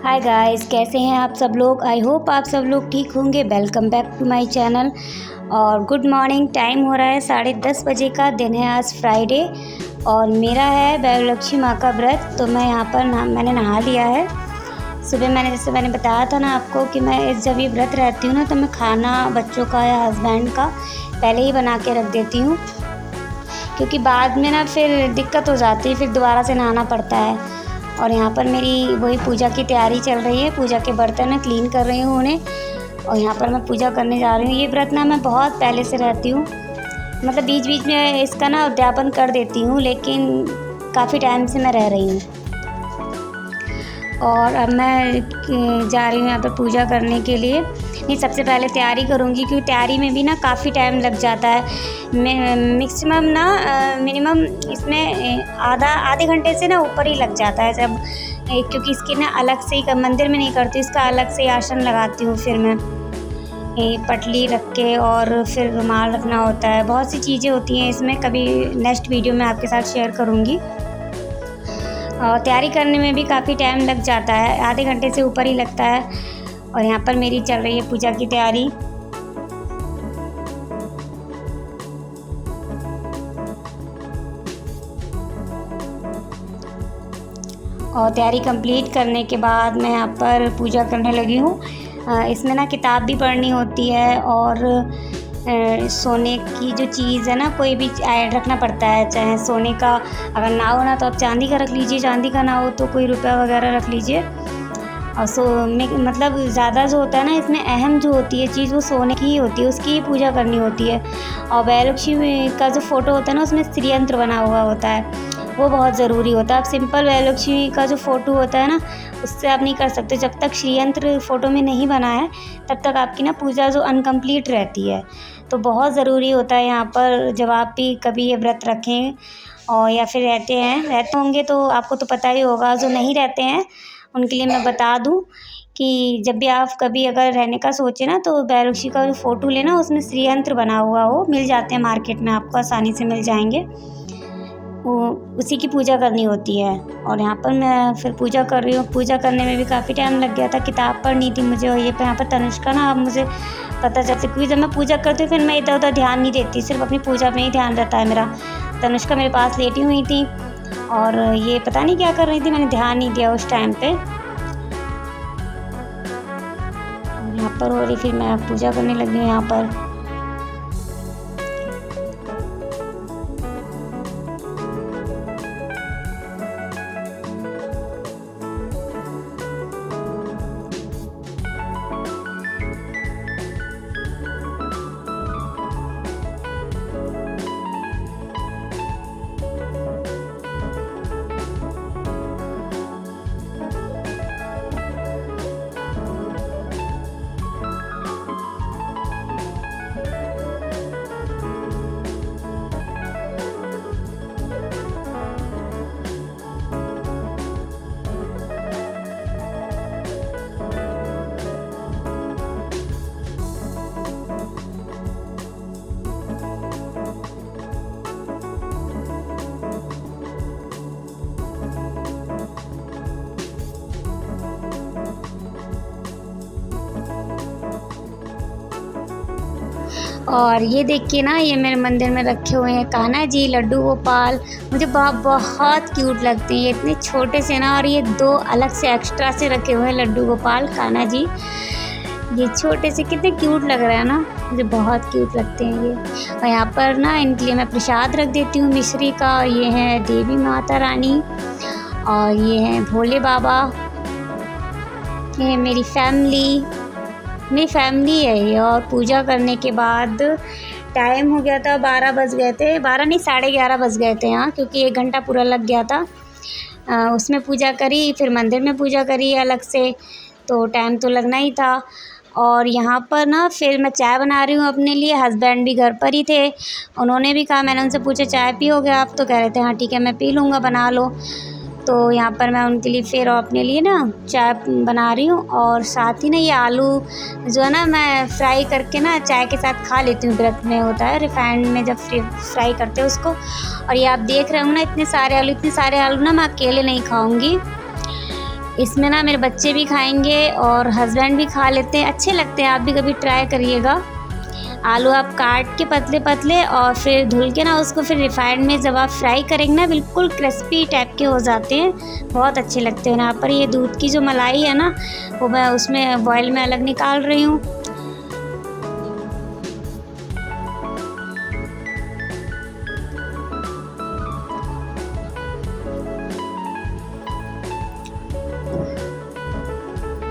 Hi guys, कैसे हैं आप सब लोग। आई होप आप सब लोग ठीक होंगे। Welcome back to my channel. और गुड मॉर्निंग। टाइम हो रहा है 10:30 बजे का। दिन है आज फ्राइडे और मेरा है वैभवलक्ष्मी माँ का व्रत। तो मैं यहाँ पर मैंने नहा लिया है। सुबह जैसे मैंने बताया था ना आपको कि मैं जब ये व्रत रहती हूँ ना तो मैं खाना बच्चों का या हस्बैंड का पहले ही बना के रख देती हूँ, क्योंकि बाद में ना फिर दिक्कत हो जाती है, फिर दोबारा से नहाना पड़ता है। और यहाँ पर मेरी वही पूजा की तैयारी चल रही है। पूजा के बर्तन मैं क्लीन कर रही हूँ उन्हें, और यहाँ पर मैं पूजा करने जा रही हूँ। ये व्रत ना मैं बहुत पहले से रहती हूँ, मतलब बीच बीच में इसका ना उद्यापन कर देती हूँ, लेकिन काफ़ी टाइम से मैं रह रही हूँ। और अब मैं जा रही हूँ यहाँ पर पूजा करने के लिए। नहीं, सबसे पहले तैयारी करूँगी, क्योंकि तैयारी में भी ना काफ़ी टाइम लग जाता है। मैक्सिमम ना मिनिमम इसमें आधे घंटे से ना ऊपर ही लग जाता है जब, क्योंकि इसकी ना अलग से ही मंदिर में नहीं करती, इसका अलग से ही आसन लगाती हूँ। फिर मैं पटली रख के और फिर रुमाल रखना होता है, बहुत सी चीज़ें होती हैं इसमें। कभी नेक्स्ट वीडियो में आपके साथ शेयर करूँगी। और तैयारी करने में भी काफ़ी टाइम लग जाता है, आधे घंटे से ऊपर ही लगता है। और यहाँ पर मेरी चल रही है पूजा की तैयारी। और तैयारी कंप्लीट करने के बाद मैं यहाँ पर पूजा करने लगी हूँ। इसमें ना किताब भी पढ़नी होती है, और सोने की जो चीज़ है ना, कोई भी ऐड रखना पड़ता है। चाहे सोने का अगर ना हो ना तो आप चांदी का रख लीजिए, चांदी का ना हो तो कोई रुपया वगैरह रख लीजिए। और मतलब ज़्यादा जो होता है ना इसमें अहम जो होती है चीज़, वो सोने की ही होती है, उसकी ही पूजा करनी होती है। और वैभवलक्ष्मी का जो फ़ोटो होता है ना, उसमें श्री यंत्र बना हुआ होता है, वो बहुत ज़रूरी होता है। आप सिंपल वैभवलक्ष्मी का जो फ़ोटो होता है ना, उससे आप नहीं कर सकते। जब तक श्री यंत्र फ़ोटो में नहीं बना है तब तक आपकी ना पूजा जो अनकम्प्लीट रहती है। तो बहुत ज़रूरी होता है यहाँ पर, जब आप भी कभी ये व्रत रखें और या फिर रहते होंगे तो आपको तो पता ही होगा। जो नहीं रहते हैं उनके लिए मैं बता दूं कि जब भी आप कभी अगर रहने का सोचें ना, तो वैभवलक्ष्मी का जो फ़ोटो लेना, उसमें श्री यंत्र बना हुआ हो, मिल जाते हैं मार्केट में, आपको आसानी से मिल जाएंगे। वो उसी की पूजा करनी होती है। और यहाँ पर मैं फिर पूजा कर रही हूँ। पूजा करने में भी काफ़ी टाइम लग गया था, किताब पढ़नी थी मुझे। और ये यहाँ पर तनुष्का ना, अब मुझे पता चलता, क्योंकि जब मैं पूजा करती हूँ फिर मैं इधर उधर ध्यान नहीं देती, सिर्फ अपनी पूजा में ही ध्यान रहता है मेरा। तनुष्का मेरे पास लेटी हुई थी और ये पता नहीं क्या कर रही थी, मैंने ध्यान नहीं दिया उस टाइम पे। यहाँ पर हो रही, फिर मैं पूजा करने लगी हूँ यहाँ पर। और ये देखिए ना, ये मेरे मंदिर में रखे हुए हैं कान्हा जी, लड्डू गोपाल। मुझे बहुत क्यूट लगते हैं ये, इतने छोटे से ना। और ये 2 अलग से एक्स्ट्रा से रखे हुए हैं लड्डू गोपाल कान्हा जी, ये छोटे से कितने क्यूट लग रहे हैं ना, मुझे बहुत क्यूट लगते हैं ये। और यहाँ पर ना इनके लिए मैं प्रसाद रख देती हूँ मिश्री का। और ये है देवी माता रानी, और ये हैं भोले बाबा, ये है मेरी फैमिली है ये। और पूजा करने के बाद टाइम हो गया था, 12 बज गए थे, 12 नहीं 11:30 बज गए थे यहाँ, क्योंकि 1 घंटा पूरा लग गया था। उसमें पूजा करी, फिर मंदिर में पूजा करी अलग से, तो टाइम तो लगना ही था। और यहाँ पर ना फिर मैं चाय बना रही हूँ अपने लिए। हस्बैंड भी घर पर ही थे, उन्होंने भी कहा, मैंने उनसे पूछा चाय पियोगे आप, तो कह रहे थे हाँ ठीक है मैं पी लूँगा, बना लो। तो यहाँ पर मैं उनके लिए फिर अपने लिए ना चाय बना रही हूँ। और साथ ही ना ये आलू जो है ना, मैं फ्राई करके ना चाय के साथ खा लेती हूँ। व्रत में होता है रिफाइंड में जब फ्राई करते हैं उसको। और ये आप देख रहे हो ना, इतने सारे आलू ना मैं अकेले नहीं खाऊंगी, इसमें ना मेरे बच्चे भी खाएंगे और हस्बैंड भी खा लेते हैं, अच्छे लगते हैं। आप भी कभी ट्राई करिएगा। आलू आप काट के पतले पतले और फिर धुल के ना उसको फिर रिफाइंड में जब आप फ्राई करेंगे ना बिल्कुल क्रिस्पी टाइप के हो जाते हैं, बहुत अच्छे लगते हैं। यहाँ पर ये दूध की जो मलाई है ना वो मैं उसमें बॉयल में अलग निकाल रही हूँ।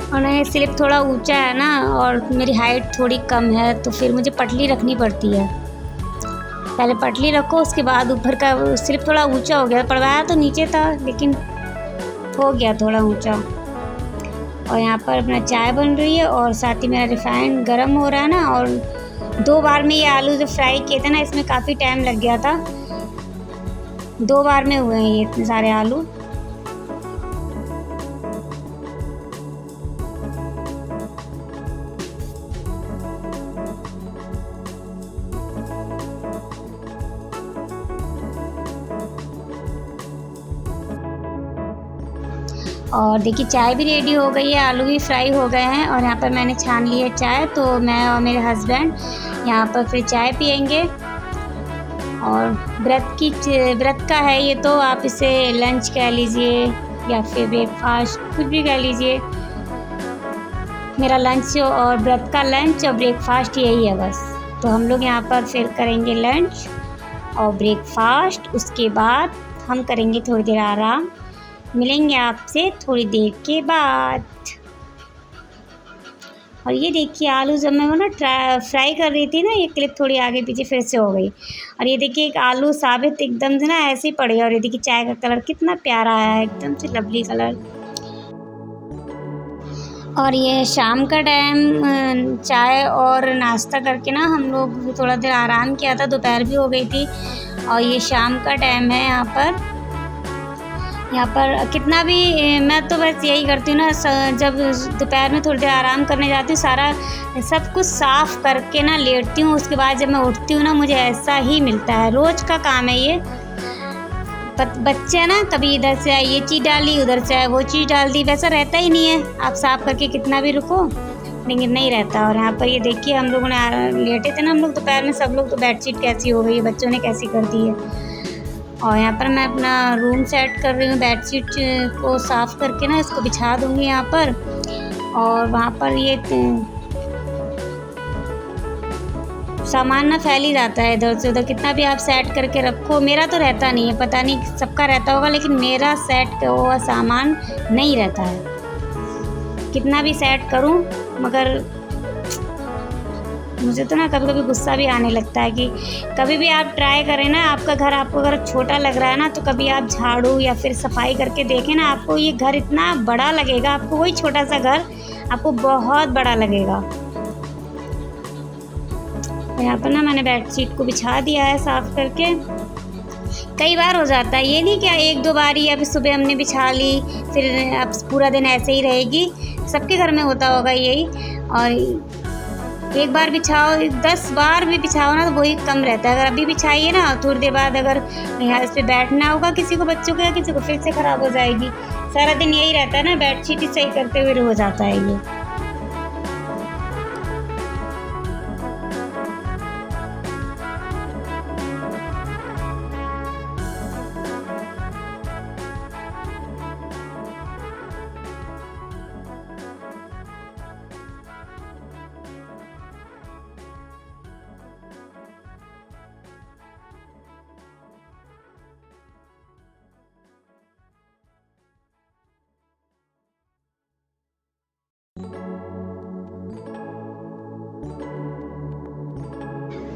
और ना ये स्लिप थोड़ा ऊंचा है ना और मेरी हाइट थोड़ी कम है, तो फिर मुझे पटली रखनी पड़ती है। पहले पटली रखो, उसके बाद ऊपर का स्लिप थोड़ा ऊंचा हो गया। पड़वाया तो नीचे था लेकिन हो गया थोड़ा ऊंचा। और यहाँ पर अपना चाय बन रही है और साथ ही मेरा रिफाइंड गर्म हो रहा है ना। और 2 बार में ये आलू जो फ्राई किए थे ना इसमें काफ़ी टाइम लग गया था। 2 बार में हुए हैं ये इतने सारे आलू। और देखिए चाय भी रेडी हो गई है, आलू भी फ्राई हो गए हैं। और यहाँ पर मैंने छान ली है चाय, तो मैं और मेरे हस्बैंड यहाँ पर फिर चाय पियेंगे। और व्रत का है ये, तो आप इसे लंच कह लीजिए या फिर ब्रेकफास्ट, कुछ भी कह लीजिए। मेरा लंच और व्रत का लंच और ब्रेकफास्ट यही है बस। तो हम लोग यहाँ पर फिर करेंगे लंच और ब्रेकफास्ट, उसके बाद हम करेंगे थोड़ी देर आराम। मिलेंगे आपसे थोड़ी देर के बाद। और ये देखिए आलू जब मैं वो ना फ्राई कर रही थी ना, ये क्लिप थोड़ी आगे पीछे फिर से हो गई। और ये देखिए एक आलू साबित एकदम से ना ऐसे ही पड़ गया। और ये देखिए चाय का कलर कितना प्यारा आया है, एकदम से लवली कलर। और ये शाम का टाइम चाय और नाश्ता करके ना हम लोग थोड़ा देर आराम किया था, दोपहर भी हो गई थी। और ये शाम का टाइम है। यहाँ पर कितना भी मैं तो बस यही करती हूँ ना, जब दोपहर में थोड़ी देर आराम करने जाती हूँ सारा सब कुछ साफ़ करके ना लेटती हूँ। उसके बाद जब मैं उठती हूँ ना मुझे ऐसा ही मिलता है, रोज़ का काम है ये। बच्चे ना कभी इधर से आए ये चीज़ डाली, उधर से आए वो चीज़ डाल दी, वैसा रहता ही नहीं है। आप साफ़ करके कितना भी रुको लेकिन नहीं रहता। और यहाँ पर ये देखिए हम लोगों ने लेटे थे ना हम लोग दोपहर में, सब लोग तो बेडशीट कैसी हो गई है, बच्चों ने कैसी कर दी है। और यहाँ पर मैं अपना रूम सेट कर रही हूँ, बेडशीट को साफ़ करके ना इसको बिछा दूँगी यहाँ पर। और वहाँ पर ये सामान ना फैल ही जाता है इधर से उधर, कितना भी आप सेट करके रखो। मेरा तो रहता नहीं है, पता नहीं सबका रहता होगा, लेकिन मेरा सेट हुआ सामान नहीं रहता है। कितना भी सेट करूँ मगर मुझे तो ना कभी कभी गुस्सा भी आने लगता है कि कभी भी आप ट्राई करें ना, आपका घर आपको अगर छोटा लग रहा है ना, तो कभी आप झाड़ू या फिर सफाई करके देखें ना, आपको ये घर इतना बड़ा लगेगा, आपको वही छोटा सा घर आपको बहुत बड़ा लगेगा। यहाँ पर ना मैंने बेडशीट को बिछा दिया है साफ़ करके। कई बार हो जाता है, ये नहीं क्या 1-2 बार ही, अभी सुबह हमने बिछा ली फिर अब पूरा दिन ऐसे ही रहेगी। सबके घर में होता होगा यही। और एक बार बिछाओ, 10 बार भी बिछाओ ना तो वही कम रहता है। अगर अभी बिछाइए ना थोड़ी देर बाद अगर यहाँ इस पर बैठना होगा किसी को, बच्चों को या किसी को, फिर से ख़राब हो जाएगी। सारा दिन यही रहता है ना, बेडशीट ही सही करते हुए हो जाता है ये।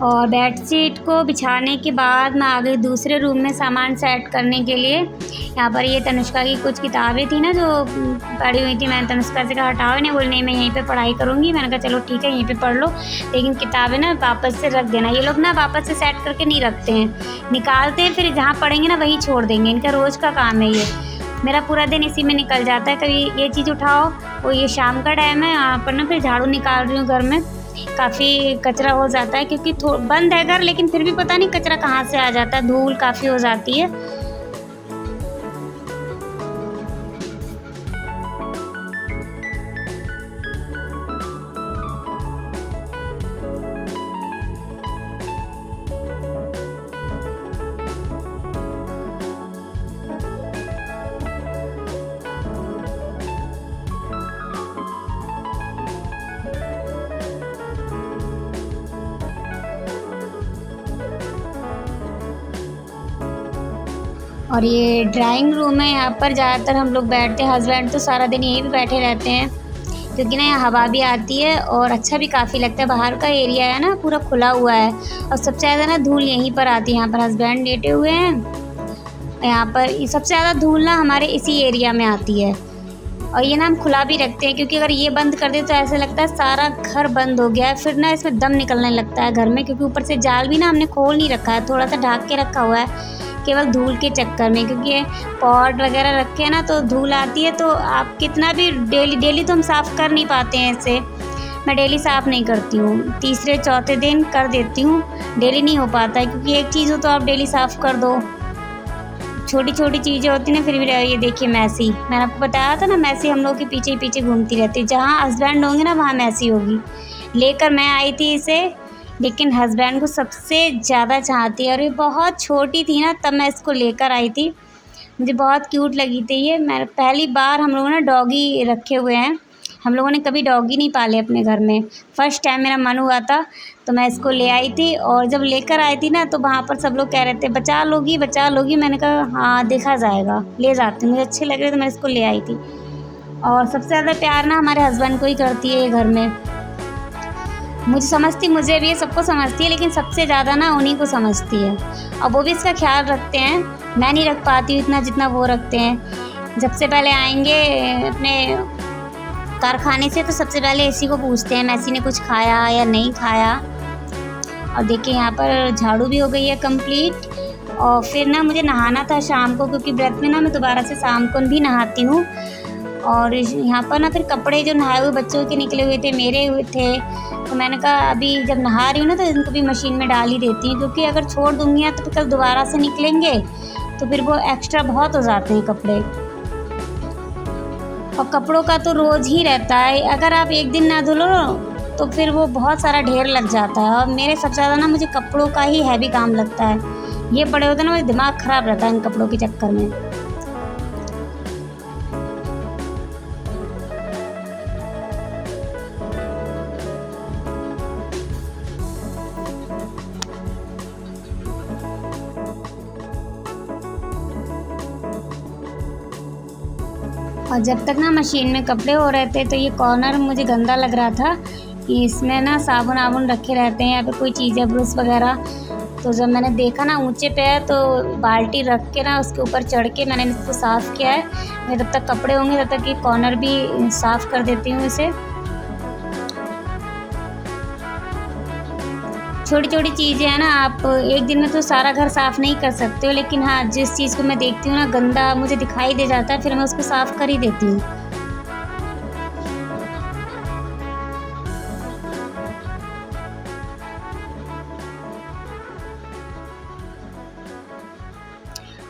और बेडशीट को बिछाने के बाद मैं आ गई दूसरे रूम में सामान सेट करने के लिए। यहाँ पर ये तनुष्का की कुछ किताबें थी ना जो पढ़ी हुई थी, मैंने तनुष्का से कहा हटाओ इन्हें, बोल नहीं मैं यहीं पे पढ़ाई करूँगी। मैंने कहा चलो ठीक है यहीं पे पढ़ लो, लेकिन किताबें ना वापस से रख देना। ये लोग ना वापस से सेट करके नहीं रखते हैं, निकालते हैं फिर जहाँ पढ़ेंगे ना वहीं छोड़ देंगे। इनका रोज़ का काम है ये। मेरा पूरा दिन इसी में निकल जाता है। कभी ये चीज़ उठाओ, वो ये शाम का टाइम है, यहाँ पर ना फिर झाड़ू निकाल रही हूँ घर में। काफ़ी कचरा हो जाता है क्योंकि बंद है घर, लेकिन फिर भी पता नहीं कचरा कहाँ से आ जाता है, धूल काफ़ी हो जाती है। और ये ड्राइंग रूम है, यहाँ पर ज़्यादातर हम लोग बैठते हैं। हस्बैंड तो सारा दिन यहीं पे बैठे रहते हैं क्योंकि ना यहाँ हवा भी आती है और अच्छा भी काफ़ी लगता है। बाहर का एरिया है ना, पूरा खुला हुआ है और सबसे ज़्यादा ना धूल यहीं पर आती है। यहाँ पर हस्बैंड लेटे हुए हैं, यहाँ पर सबसे ज़्यादा धूल ना हमारे इसी एरिया में आती है। और ये ना हम खुला भी रखते हैं क्योंकि अगर ये बंद कर दे तो ऐसे लगता है सारा घर बंद हो गया है, फिर ना इसमें दम निकलने लगता है घर में। क्योंकि ऊपर से जाल भी ना हमने खोल नहीं रखा है, थोड़ा सा ढक के रखा हुआ है केवल धूल के चक्कर में। क्योंकि ये पॉट वगैरह रखे हैं ना तो धूल आती है, तो आप कितना भी डेली तो हम साफ़ कर नहीं पाते हैं इसे। मैं डेली साफ़ नहीं करती हूँ, तीसरे चौथे दिन कर देती हूँ, डेली नहीं हो पाता है। क्योंकि एक चीज़ हो तो आप डेली साफ़ कर दो, छोटी छोटी चीज़ें होती ना फिर भी। ये देखिए मैसी, मैंने आपको बताया था ना, मैसी हम लोग के पीछे ही पीछे घूमती रहती है। जहाँ हस्बैंड होंगे ना वहाँ मैसी होगी। लेकर मैं आई थी इसे, लेकिन हस्बैंड को सबसे ज़्यादा चाहती है और ये बहुत छोटी थी ना तब मैं इसको लेकर आई थी। मुझे बहुत क्यूट लगी थी ये। मैं पहली बार हम लोगों ने डॉगी रखे हुए हैं, हम लोगों ने कभी डॉगी नहीं पाले अपने घर में। फ़र्स्ट टाइम मेरा मन हुआ था तो मैं इसको ले आई थी। और जब लेकर आई थी ना तो वहाँ पर सब लोग कह रहे थे बचा लोगी बचा लोगी। मैंने कहा हाँ देखा जाएगा, ले जाती हूँ, मुझे अच्छे लग रहे तो मैं इसको ले आई थी। और सबसे ज़्यादा प्यार ना हमारे हस्बैंड को ही करती है ये घर में। मुझे भी ये सबको समझती है, लेकिन सबसे ज़्यादा ना उन्हीं को समझती है। और वो भी इसका ख्याल रखते हैं, मैं नहीं रख पाती हूँ इतना जितना वो रखते हैं। जब से पहले आएंगे अपने कारखाने से तो सबसे पहले इसी को पूछते हैं मैसी ने कुछ खाया या नहीं खाया। और देखिए यहाँ पर झाड़ू भी हो गई है कंप्लीट। और फिर ना मुझे नहाना था शाम को, क्योंकि व्रत में ना मैं दोबारा से शाम को भी नहाती हूँ। और यहाँ पर ना फिर कपड़े जो नहाए हुए बच्चों के निकले हुए थे, मेरे हुए थे, तो मैंने कहा अभी जब नहा रही हूँ ना तो इनको भी मशीन में डाल ही देती हूँ। क्योंकि अगर छोड़ दूँगी ना तो फिर कल दोबारा से निकलेंगे तो फिर वो एक्स्ट्रा बहुत हो जाते हैं कपड़े। और कपड़ों का तो रोज़ ही रहता है, अगर आप एक दिन ना धुलो तो फिर वो बहुत सारा ढेर लग जाता है। और मेरे सबसे ज़्यादा ना मुझे कपड़ों का ही हैवी काम लगता है। ये पड़े होते ना, मेरा दिमाग ख़राब रहता है इन कपड़ों के चक्कर में। और जब तक ना मशीन में कपड़े हो रहे थे तो ये कॉर्नर मुझे गंदा लग रहा था कि इसमें ना साबुन आबुन रखे रहते हैं या फिर कोई चीज़ है ब्रश वगैरह। तो जब मैंने देखा ना ऊंचे पे है तो बाल्टी रख के ना उसके ऊपर चढ़ के मैंने इसको साफ़ किया है। मैं जब तक कपड़े होंगे तब तक ये कॉर्नर भी साफ़ कर देती हूँ इसे। छोटी छोटी चीज़ें हैं ना, आप एक दिन में तो सारा घर साफ़ नहीं कर सकते हो, लेकिन हाँ जिस चीज़ को मैं देखती हूँ ना गंदा मुझे दिखाई दे जाता है फिर मैं उसको साफ़ कर ही देती हूँ।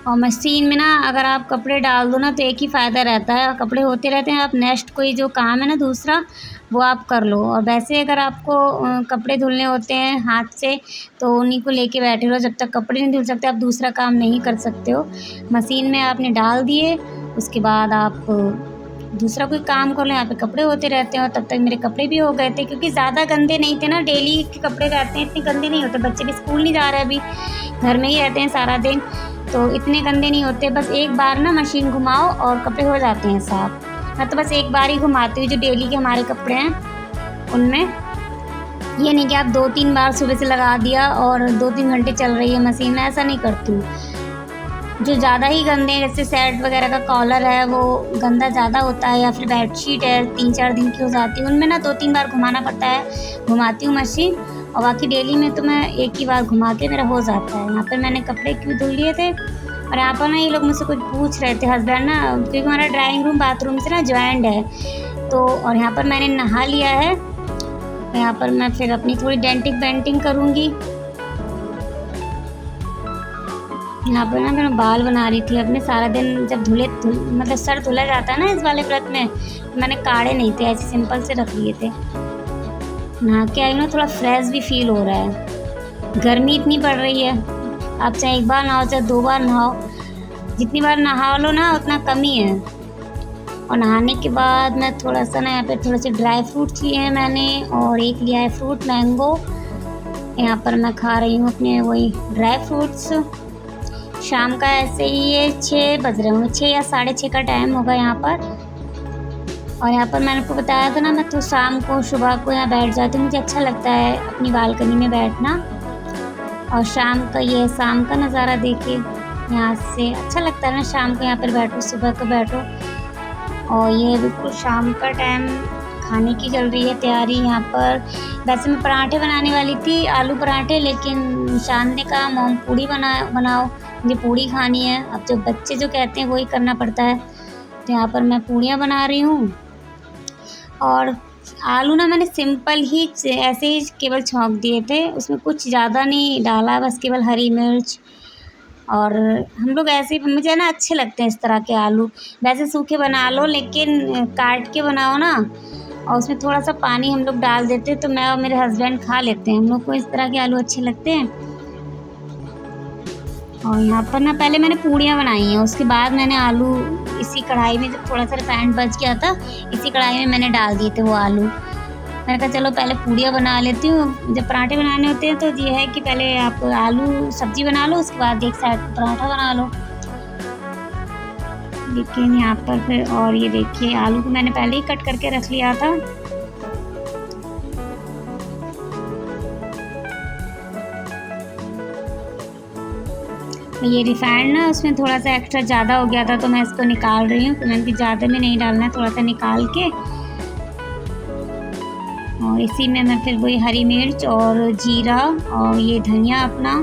और मशीन में ना अगर आप कपड़े डाल दो ना तो एक ही फ़ायदा रहता है, कपड़े होते रहते हैं। आप नेक्स्ट कोई जो काम है ना दूसरा वो आप कर लो। और वैसे अगर आपको कपड़े धुलने होते हैं हाथ से तो उन्हीं को लेके बैठे रहो, जब तक कपड़े नहीं धुल सकते आप दूसरा काम नहीं कर सकते हो। मशीन में आपने डाल दिए उसके बाद आप दूसरा कोई काम कर लो, यहाँ पे कपड़े होते रहते हैं। और तब तक मेरे कपड़े भी हो गए थे, क्योंकि ज़्यादा गंदे नहीं थे ना, डेली के कपड़े रहते हैं इतने गंदे नहीं होते। बच्चे भी स्कूल नहीं जा रहे, अभी घर में ही रहते हैं सारा दिन, तो इतने गंदे नहीं होते। बस एक बार ना मशीन घुमाओ और कपड़े हो जाते हैं साफ़। मैं तो बस एक बार ही घुमाती हूँ जो डेली के हमारे कपड़े हैं उनमें। ये नहीं कि आप 2-3 बार सुबह से लगा दिया और 2-3 घंटे चल रही है मशीन, मैं ऐसा नहीं करती हूँ। जो ज़्यादा ही गंदे हैं जैसे शर्ट वगैरह का कॉलर है वो गंदा ज़्यादा होता है, या फिर बेडशीट है 3-4 दिन की हो जाती है, उनमें ना 2-3 बार घुमाना पड़ता है, घुमाती हूँ मशीन। और बाकी डेली में तो मैं एक ही बार घुमा के मेरा हो जाता है। यहाँ पर मैंने कपड़े क्यों धुल लिए थे। और यहाँ पर ना ये लोग मुझसे कुछ पूछ रहे थे हस्बैंड ना, क्योंकि हमारा ड्राइंग रूम बाथरूम से ना ज्वाइंट है तो। और यहाँ पर मैंने नहा लिया है, यहाँ पर मैं फिर अपनी थोड़ी डेंटिंग पेंटिंग करूँगी। यहाँ पर ना मैं बाल बना रही थी अपने, सारा दिन जब मतलब सर धुला जाता है ना इस वाले व्रत में, तो मैंने काढ़े नहीं थे, ऐसे सिंपल से रख लिए थे। नहा के आई ना थोड़ा फ्रेश भी फील हो रहा है। गर्मी इतनी पड़ रही है, आप चाहे एक बार नहाओ चाहे 2 बार नहाओ, जितनी बार नहा लो ना उतना कम ही है। और नहाने के बाद मैं थोड़ा सा ना यहाँ पे थोड़े से ड्राई फ्रूट्स लिए हैं मैंने, और एक लिया है फ्रूट मैंगो। यहाँ पर मैं खा रही हूँ अपने वही ड्राई फ्रूट्स। शाम का ऐसे ही ये 6 बज रहे होंगे, 6 या 6:30 का टाइम होगा यहाँ पर। और यहाँ पर मैंने आपको बताया था ना, मैं तो शाम को सुबह को यहाँ बैठ जाती हूँ, मुझे अच्छा लगता है अपनी बालकनी में बैठना। और शाम का नज़ारा देखिए, यहाँ से अच्छा लगता है ना शाम को यहाँ पर बैठो, सुबह को बैठो। और ये बिल्कुल शाम का टाइम, खाने की चल रही है तैयारी यहाँ पर। वैसे मैं पराठे बनाने वाली थी, आलू पराठे, लेकिन शान ने कहा मोम पूड़ी बनाओ, मुझे पूड़ी खानी है। अब जो बच्चे जो कहते हैं वही करना पड़ता है, तो यहाँ पर मैं पूड़ियाँ बना रही हूँ। और आलू ना मैंने सिंपल ही ऐसे ही केवल छौंक दिए थे, उसमें कुछ ज़्यादा नहीं डाला, बस केवल हरी मिर्च। और हम लोग ऐसे ही, मुझे ना अच्छे लगते हैं इस तरह के आलू। वैसे सूखे बना लो, लेकिन काट के बनाओ ना, और उसमें थोड़ा सा पानी हम लोग डाल देते हैं, तो मैं और मेरे हस्बैंड खा लेते हैं। हम लोग को इस तरह के आलू अच्छे लगते हैं। और यहाँ पर ना पहले मैंने पूड़ियाँ बनाई हैं, उसके बाद मैंने आलू इसी कढ़ाई में, जब थोड़ा सा रिफाइंड बच गया था, इसी कढ़ाई में मैंने डाल दिए थे वो आलू। मैंने कहा चलो पहले पूड़ियाँ बना लेती हूँ। जब पराठे बनाने होते हैं तो ये है कि पहले आप आलू सब्जी बना लो, उसके बाद एक साइड पर पराठा बना लो। लेकिन यहाँ पर फिर, और ये देखिए आलू को मैंने पहले ही कट करके रख लिया था। ये रिफाइंड ना उसमें थोड़ा सा एक्स्ट्रा ज़्यादा हो गया था, तो मैं इसको निकाल रही हूँ। तो मैंने कि ज़्यादा में नहीं डालना है, थोड़ा सा निकाल के। और इसी में मैं फिर वही हरी मिर्च और जीरा और ये धनिया अपना,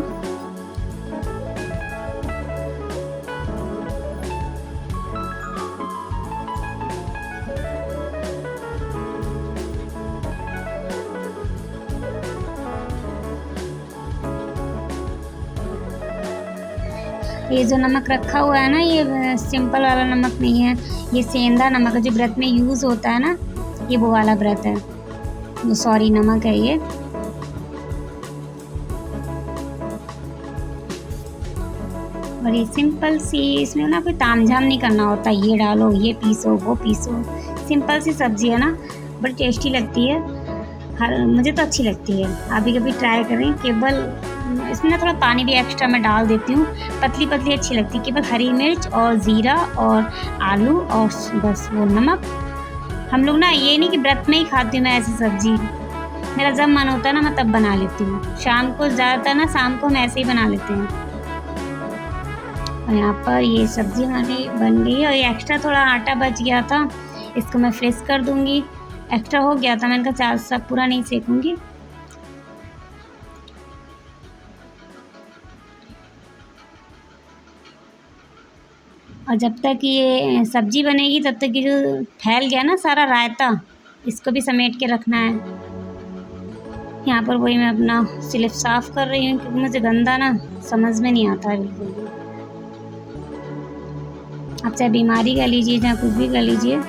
ये जो नमक रखा हुआ है ना, ये सिंपल वाला नमक नहीं है, ये सेंधा नमक है जो व्रत में यूज़ होता है ना, ये वो वाला व्रत है, सॉरी नमक है ये। और ये सिंपल सी, इसमें ना कोई तामझाम नहीं करना होता, ये डालो, ये पीसो, वो पीसो। सिंपल सी सब्ज़ी है ना, बड़ी टेस्टी लगती है। मुझे तो अच्छी लगती है, आप भी कभी ट्राई करें। केवल इसमें ना थोड़ा पानी भी एक्स्ट्रा मैं डाल देती हूँ, पतली पतली अच्छी लगती है। केवल हरी मिर्च और ज़ीरा और आलू और बस वो नमक। हम लोग ना ये नहीं कि व्रत में ही खाती हूँ मैं ऐसी सब्ज़ी, मेरा जब मन होता है ना मैं तब बना लेती हूँ। शाम को ज़्यादातर ना शाम को हम ऐसे ही बना लेते हैं। और यहाँ पर ये सब्ज़ी हमारी बन गई है। और ये एक्स्ट्रा थोड़ा आटा बच गया था, इसको मैं फ्रेश कर दूँगी। एक्स्ट्रा हो गया था, मैंने कहा चार सब पूरा नहीं सेकूँगी। और जब तक ये सब्ज़ी बनेगी तब तक ये जो फैल गया ना सारा रायता, इसको भी समेट के रखना है। यहाँ पर वही मैं अपना स्लिप साफ़ कर रही हूँ, क्योंकि मुझे गंदा ना समझ में नहीं आता है बिल्कुल भी। आप चाहे बीमारी का लीजिए, चाहे कुछ भी कर लीजिए,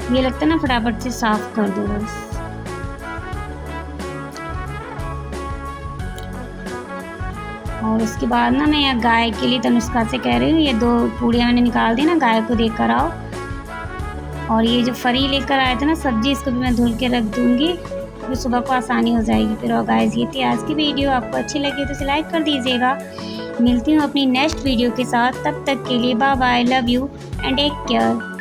ये लगता है ना फटाफट से साफ़ कर दो बस। और उसके बाद ना मैं यहाँ गाय के लिए तनुष्का से कह रही हूँ, ये 2 पूड़ियाँ मैंने निकाल दी ना, गाय को देकर आओ। और ये जो फरी लेकर आए थे ना सब्ज़ी, इसको भी मैं धुल के रख दूँगी, फिर सुबह को आसानी हो जाएगी फिर। और गाइस ये थी आज की वीडियो, आपको अच्छी लगी तो इसे लाइक कर दीजिएगा। मिलती हूँ अपनी नेक्स्ट वीडियो के साथ, तब तक के लिए bye bye, love you and take care.